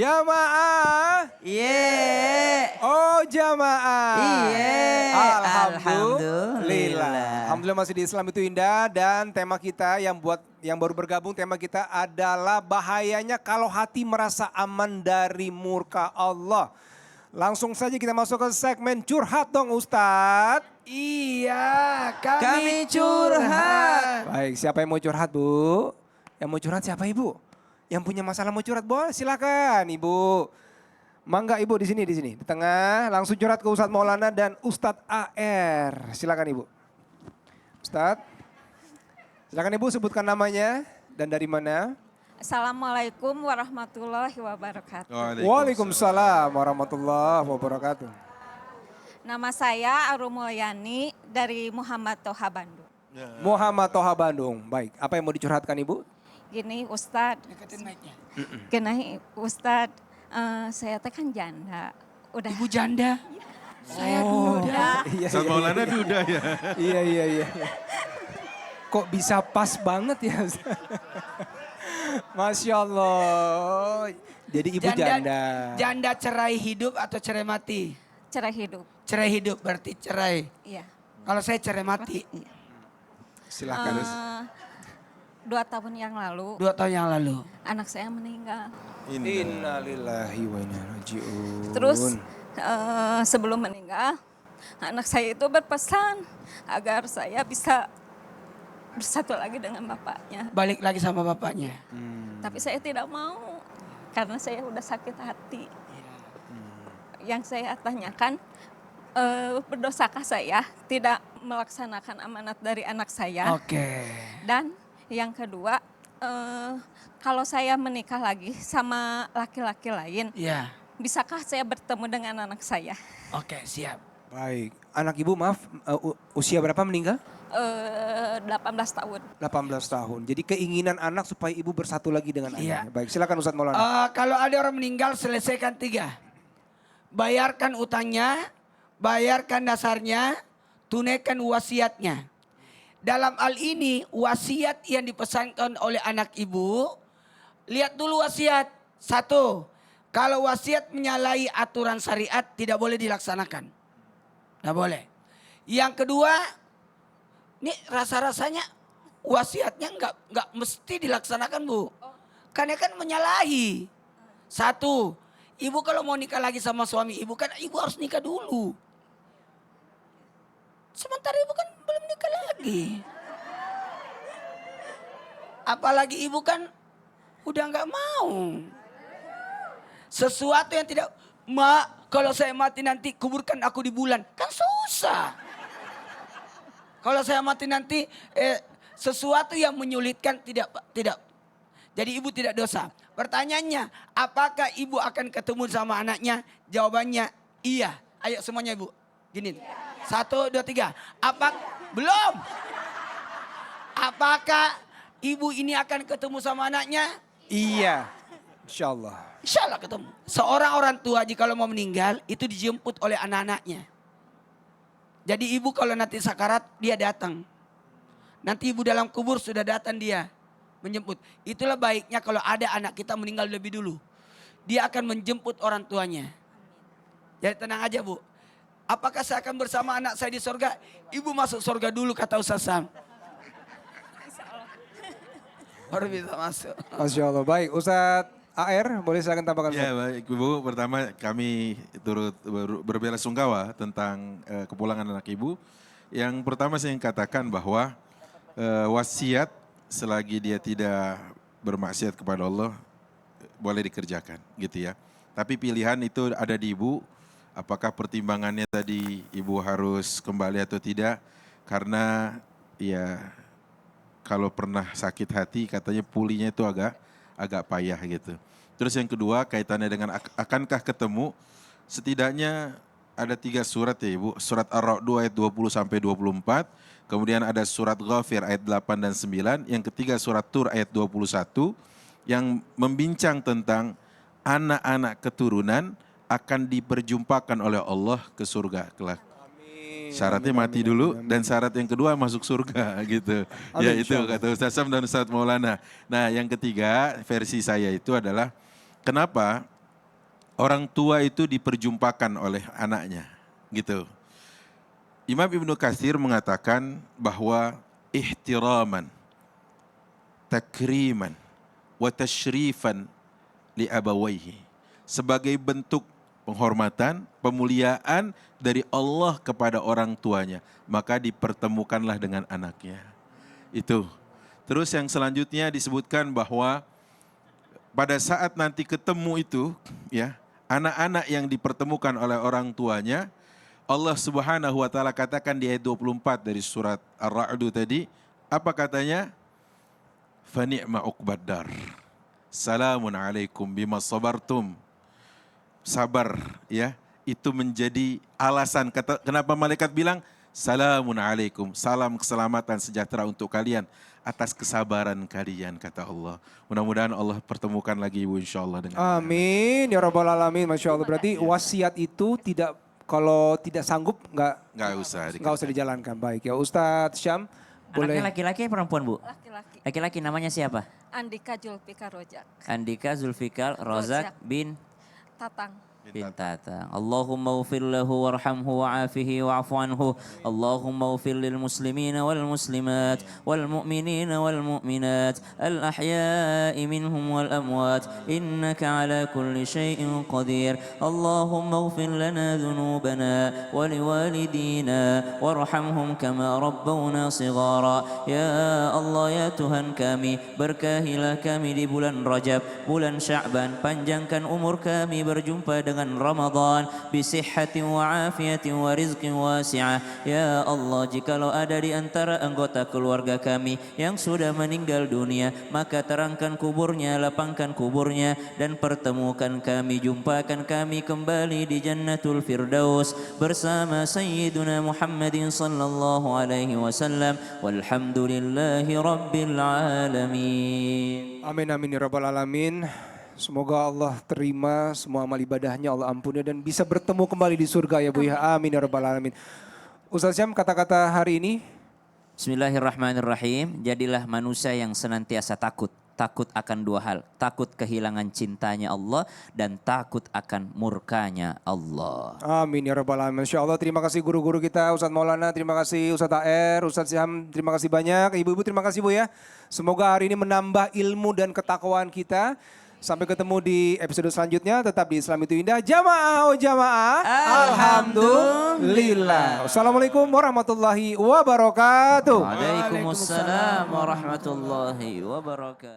Jamaah. Oh jamaah. Alhamdulillah. Alhamdulillah masih di Islam itu indah dan tema kita yang baru bergabung tema kita adalah bahayanya kalau hati merasa aman dari murka Allah. Langsung saja kita masuk ke segmen curhat dong Ustadz. Iya, kami curhat. Baik, siapa yang mau curhat Bu? Yang mau curhat siapa Ibu? Yang punya masalah mau curhat boleh silakan Ibu. Mangga Ibu di sini di tengah langsung curhat ke Ustadz Maulana dan Ustadz AR. Silakan Ibu. Ustadz. Silakan Ibu sebutkan namanya dan dari mana? Assalamualaikum warahmatullahi wabarakatuh. Waalaikumsalam warahmatullahi wabarakatuh. Nama saya Arum Mulyani dari Muhammad Toha Bandung. Muhammad Toha Bandung. Baik, apa yang mau dicurhatkan Ibu? Gini Ustadz, Ustadz, saya teh kan janda. Udah. Ibu janda. Saya duda. Ustadz Maulana duda ya. Iya. Kok bisa pas banget ya? Masya Allah. Jadi Ibu janda. Janda cerai hidup atau cerai mati? Cerai hidup. Cerai hidup berarti cerai. Iya. Kalau saya cerai mati. Silakan. 2 tahun yang lalu. 2 tahun yang lalu. Anak saya meninggal. Innalillahi wa inna ilaihi raji'un. Terus sebelum meninggal, anak saya itu berpesan agar saya bisa bersatu lagi dengan bapaknya. Balik lagi sama bapaknya. Tapi saya tidak mau karena saya udah sakit hati. Yang saya tanyakan, berdosakah saya tidak melaksanakan amanat dari anak saya? Oke. Dan yang kedua, kalau saya menikah lagi sama laki-laki lain, Iya. bisakah saya bertemu dengan anak saya? Oke, siap. Baik, anak Ibu maaf usia berapa meninggal? 18 tahun. 18 tahun. Jadi keinginan anak supaya Ibu bersatu lagi dengan Iya. anaknya. Baik, silakan Ustadz Maulana. Kalau ada orang meninggal selesaikan 3. Bayarkan utangnya, bayarkan dasarnya, tunaikan wasiatnya. Dalam hal ini wasiat yang dipesankan oleh anak ibu, lihat dulu wasiat. 1, kalau wasiat menyalahi aturan syariat tidak boleh dilaksanakan. Tidak boleh. Yang kedua, ini rasa-rasanya wasiatnya nggak mesti dilaksanakan Bu. Karena kan menyalahi. 1, ibu kalau mau nikah lagi sama suami ibu kan ibu harus nikah dulu. Sementara ibu kan belum nikah lagi. Apalagi ibu kan udah nggak mau. Sesuatu yang tidak, Mak, kalau saya mati nanti kuburkan aku di bulan. Kan susah. Kalau saya mati nanti sesuatu yang menyulitkan tidak. Jadi ibu tidak dosa. Pertanyaannya, apakah ibu akan ketemu sama anaknya? Jawabannya iya. Ayo semuanya ibu. Gini. 1, 2, 3. Belum. Apakah ibu ini akan ketemu sama anaknya? Iya, insya Allah. Insya Allah ketemu. Seorang orang tua jika mau meninggal itu dijemput oleh anak-anaknya. Jadi ibu kalau nanti sakarat dia datang. Nanti ibu dalam kubur sudah datang dia menjemput. Itulah baiknya kalau ada anak kita meninggal lebih dulu. Dia akan menjemput orang tuanya. Jadi tenang aja Bu. Apakah saya akan bersama anak saya di sorga? Ibu masuk sorga dulu kata Ustaz Sam. Baru bisa masuk. Masya Allah. Baik, Ustadz AR boleh silakan tambahkan. Ya baik Ibu, pertama kami turut berbelasungkawa tentang kepulangan anak Ibu. Yang pertama saya ingin katakan bahwa wasiat selagi dia tidak bermaksiat kepada Allah boleh dikerjakan gitu ya. Tapi pilihan itu ada di Ibu. Apakah pertimbangannya tadi Ibu harus kembali atau tidak? Karena ya kalau pernah sakit hati katanya pulihnya itu agak payah gitu. Terus yang kedua kaitannya dengan akankah ketemu, setidaknya ada 3 surat ya Ibu. Surat Ar-Ra'd ayat 20 sampai 24, kemudian ada surat Ghafir ayat 8 dan 9, yang ketiga surat Tur ayat 21 yang membincang tentang anak-anak keturunan akan diperjumpakan oleh Allah ke surga kelak. Syaratnya mati dulu dan syarat yang kedua masuk surga gitu. Ya itu kata Ustaz Sam dan Ustaz Maulana. Nah yang ketiga versi saya itu adalah kenapa orang tua itu diperjumpakan oleh anaknya, gitu. Imam Ibnu Katsir mengatakan bahwa ihtiraman, takriman, wa tashrifan li abawaihi, sebagai bentuk penghormatan, pemuliaan dari Allah kepada orang tuanya, maka dipertemukanlah dengan anaknya. Itu. Terus yang selanjutnya disebutkan bahwa pada saat nanti ketemu itu, ya, anak-anak yang dipertemukan oleh orang tuanya, Allah Subhanahu wa taala katakan di ayat 24 dari surat Ar-Ra'd tadi, apa katanya? Fa ni'ma uqbaddar. Salamun alaikum bima sabartum. Sabar, ya, itu menjadi alasan kenapa malaikat bilang salamun alaikum, salam keselamatan sejahtera untuk kalian atas kesabaran kalian, kata Allah. Mudah-mudahan Allah pertemukan lagi ibu insyaallah dengan Amin ya rabbal alamin. Masya Allah. Berarti wasiat itu tidak, kalau tidak sanggup nggak usah dijalankan. Baik ya Ustadz Syam. Boleh. Anaknya laki-laki perempuan Bu? Laki-laki. Laki-laki namanya siapa? Andika Julfikar Rojak. Andika Zulfikar Rozak bin Tatang. Tatang. Allahumma ufir lahu warhamhu wa'afihi wa'afu anhu. Allahumma ufir lil muslimina wal muslimat wal mu'minina wal mu'minat al ahya'i minhum wal amwat innaka ala kulli syai'in qadir. Allahumma ufir lana dhunubana wa liwalidina warhamhum kama rabbawna sighara. Ya Allah ya Tuhan kami, berkahilah kami di bulan Rajab, bulan Sya'ban, panjangkan umur kami berjumpa dengan Ramadan bisihhatin wa afiyatin wa rizqin wasi'ah. Ya Allah, jikalau ada di antara anggota keluarga kami yang sudah meninggal dunia, maka terangkan kuburnya, lapangkan kuburnya, dan pertemukan kami, jumpakan kami kembali di Jannatul Firdaus bersama Sayyiduna Muhammadin sallallahu alaihi wasallam. Walhamdulillahi rabbil alamin. Amin amin ya rabbal alamin. Semoga Allah terima semua amal ibadahnya, Allah ampuni dan bisa bertemu kembali di surga ya Bu ya. Amin ya rabbal alamin. Ustaz Syam, kata-kata hari ini. Bismillahirrahmanirrahim. Jadilah manusia yang senantiasa takut. Takut akan dua hal. Takut kehilangan cintanya Allah dan takut akan murkanya Allah. Amin ya rabbal alamin. Masya Allah, terima kasih guru-guru kita, Ustadz Maulana, terima kasih Ustadz AR, Ustadz Syam, terima kasih banyak. Ibu-ibu terima kasih Bu ya. Semoga hari ini menambah ilmu dan ketakwaan kita. Sampai ketemu di episode selanjutnya, tetap di Islam itu Indah. Jamaah, oh jamaah. Alhamdulillah. Wassalamualaikum warahmatullahi wabarakatuh. Waalaikumsalam warahmatullahi wabarakatuh.